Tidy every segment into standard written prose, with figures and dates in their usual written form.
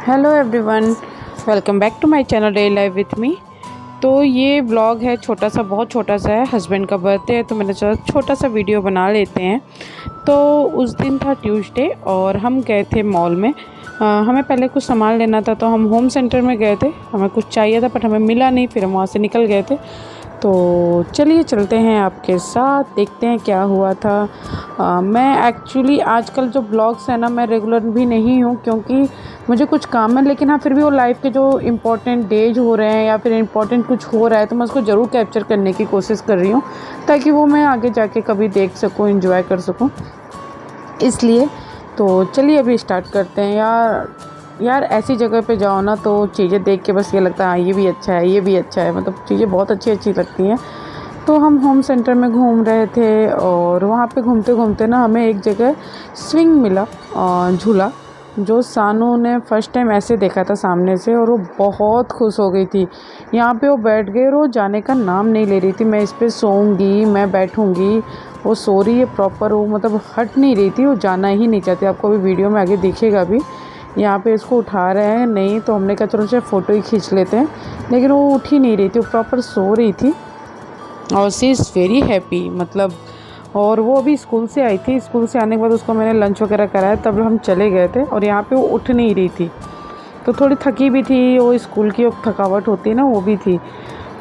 Hello everyone, welcome back to my channel daily life with me. तो ये vlog है छोटा सा, बहुत छोटा सा है। हस्बैंड का बर्थडे है तो मैंने सोचा छोटा सा वीडियो बना लेते हैं। तो उस दिन था ट्यूसडे और हम गए थे मॉल में। हमें पहले कुछ सामान लेना था तो हम होम सेंटर में गए थे। हमें कुछ चाहिए था बट हमें मिला नहीं, फिर हम वहाँ से निकल गए थे। तो चलिए चलते हैं आपके साथ, देखते हैं क्या हुआ था। मैं एक्चुअली आजकल जो ब्लॉग्स हैं ना, मैं रेगुलर भी नहीं हूँ क्योंकि मुझे कुछ काम है। लेकिन हाँ, फिर भी वो लाइफ के जो इम्पोर्टेंट डेज हो रहे हैं या फिर इम्पोर्टेंट कुछ हो रहा है तो मैं उसको ज़रूर कैप्चर करने की कोशिश कर रही हूँ ताकि वो मैं आगे जाके कभी देख सकूँ, एंजॉय कर सकूँ। इसलिए तो चलिए अभी स्टार्ट करते हैं। यार ऐसी जगह पे जाओ ना तो चीज़ें देख के बस ये लगता है हाँ ये भी अच्छा है, ये भी अच्छा है, मतलब चीज़ें बहुत अच्छी अच्छी लगती हैं। तो हम होम सेंटर में घूम रहे थे और वहाँ पे घूमते घूमते ना हमें एक जगह स्विंग मिला, झूला, जो सानू ने फ़र्स्ट टाइम ऐसे देखा था सामने से और वो बहुत खुश हो गई थी। यहाँ पे वो बैठ गई और वो जाने का नाम नहीं ले रही थी। मैं इस पर सोऊंगी, मैं बैठूंगी, वो सो रही है प्रॉपर, वो मतलब हट नहीं रही थी, वो जाना ही नहीं चाहती। आपको अभी वीडियो में आगे दिखेगा भी। यहाँ पे इसको उठा रहे हैं नहीं तो हमने कहा चलो चाहे फ़ोटो ही खींच लेते हैं, लेकिन वो उठ ही नहीं रही थी, वो प्रॉपर सो रही थी। और शी इज़ वेरी हैप्पी मतलब। और वो अभी स्कूल से आई थी, स्कूल से आने के बाद उसको मैंने लंच वगैरह कराया, तब हम चले गए थे और यहाँ पे वो उठ नहीं रही थी। तो थोड़ी थकी भी थी, वो स्कूल की थकावट होती है ना, वो भी थी।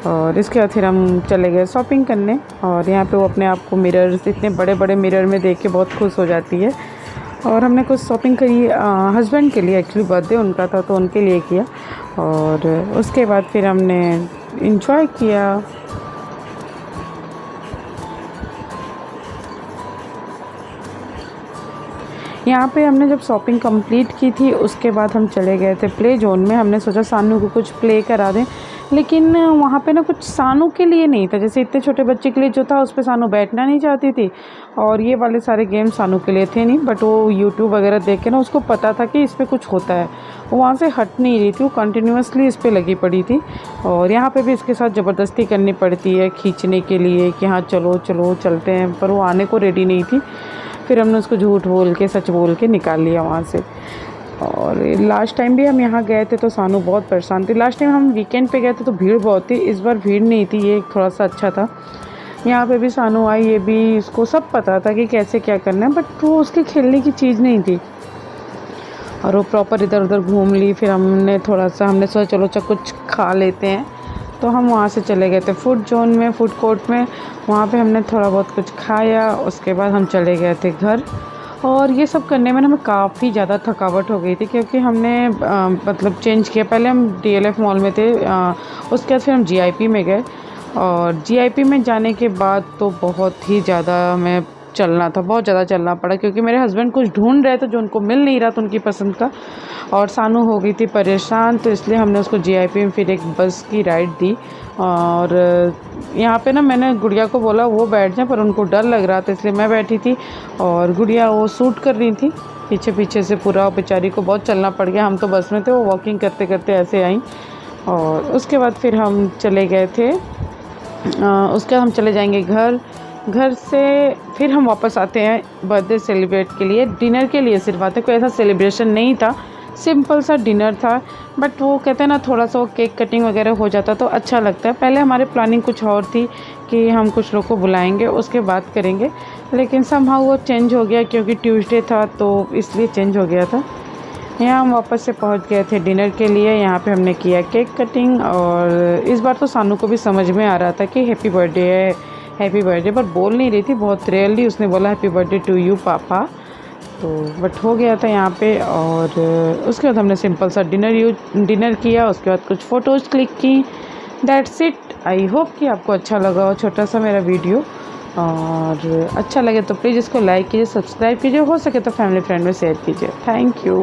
और इसके बाद फिर हम चले गए शॉपिंग करने। और यहाँ पे वो अपने आप को मिरर्स, इतने बड़े बड़े मिरर में देख के बहुत खुश हो जाती है। और हमने कुछ शॉपिंग करी हस्बैंड के लिए, एक्चुअली बर्थडे उनका था तो उनके लिए किया। और उसके बाद फिर हमने इंजॉय किया। यहाँ पे हमने जब शॉपिंग कंप्लीट की थी उसके बाद हम चले गए थे प्ले जोन में। हमने सोचा सानू को कुछ प्ले करा दें, लेकिन वहाँ पे ना कुछ सानू के लिए नहीं था। जैसे इतने छोटे बच्चे के लिए जो था उस पर सानू बैठना नहीं चाहती थी और ये वाले सारे गेम सानू के लिए थे नहीं। बट वो यूट्यूब वगैरह देख के ना उसको पता था कि इस पर कुछ होता है, वो वहाँ से हट नहीं रही थी, वो कंटिन्यूसली इस पर लगी पड़ी थी। और यहाँ पे भी इसके साथ ज़बरदस्ती करनी पड़ती है खींचने के लिए कि हाँ चलो चलो चलते हैं, पर वो आने को रेडी नहीं थी। फिर हमने उसको झूठ बोल के सच बोल के निकाल लिया वहाँ से। और लास्ट टाइम भी हम यहाँ गए थे तो सानू बहुत परेशान थी। लास्ट टाइम हम वीकेंड पे गए थे तो भीड़ बहुत थी, इस बार भीड़ नहीं थी, ये थोड़ा सा अच्छा था। यहाँ पे भी सानू आई, ये भी, इसको सब पता था कि कैसे क्या करना है, बट वो उसके खेलने की चीज़ नहीं थी। और वो प्रॉपर इधर उधर घूम ली। फिर हमने सोचा चलो कुछ खा लेते हैं, तो हम वहाँ से चले गए थे फूड जोन में, फूड कोर्ट में। वहाँ पे हमने थोड़ा बहुत कुछ खाया, उसके बाद हम चले गए थे घर। और ये सब करने में ना हमें काफ़ी ज़्यादा थकावट हो गई थी क्योंकि हमने मतलब चेंज किया। पहले हम DLF मॉल में थे, उसके बाद फिर हम GIP में गए। और GIP में जाने के बाद तो बहुत ही ज़्यादा हमें चलना था, बहुत ज़्यादा चलना पड़ा क्योंकि मेरे हस्बैंड कुछ ढूंढ रहे थे जो उनको मिल नहीं रहा था उनकी पसंद का। और सानू हो गई थी परेशान, तो इसलिए हमने उसको GIP में फिर एक बस की राइड दी। और यहाँ पे ना मैंने गुड़िया को बोला वो बैठ जाए, पर उनको डर लग रहा था इसलिए मैं बैठी थी। और गुड़िया वो सूट कर रही थी पीछे पीछे से पूरा, बेचारी को बहुत चलना पड़ गया। हम तो बस में थे, वो वॉकिंग करते करते ऐसे आई। और उसके बाद फिर हम चले गए थे, उसके बाद हम चले जाएंगे घर। घर से फिर हम वापस आते हैं बर्थडे सेलिब्रेट के लिए, डिनर के लिए सिर्फ आते। कोई ऐसा सेलिब्रेशन नहीं था, सिंपल सा डिनर था। बट वो कहते हैं ना थोड़ा सा वो केक कटिंग वगैरह हो जाता तो अच्छा लगता है। पहले हमारे प्लानिंग कुछ और थी कि हम कुछ लोग को बुलाएंगे उसके बाद करेंगे, लेकिन समहाउ वो चेंज हो गया क्योंकि ट्यूसडे था तो इसलिए चेंज हो गया था। यहाँ हम वापस से पहुँच गए थे डिनर के लिए। यहाँ पे हमने किया केक कटिंग। और इस बार तो सानू को भी समझ में आ रहा था कि हैप्पी बर्थडे है, हैप्पी बर्थडे, पर बोल नहीं रही थी, बहुत रेयरली उसने बोला हैप्पी बर्थडे टू यू पापा। तो बट हो गया था यहाँ पे। और उसके बाद हमने सिंपल सा डिनर किया, उसके बाद कुछ फ़ोटोज़ क्लिक की। That's it. आई होप कि आपको अच्छा लगा हो छोटा सा मेरा वीडियो। और अच्छा लगे तो प्लीज़ इसको लाइक कीजिए, सब्सक्राइब कीजिए, हो सके तो फैमिली फ्रेंड में शेयर कीजिए। Thank you.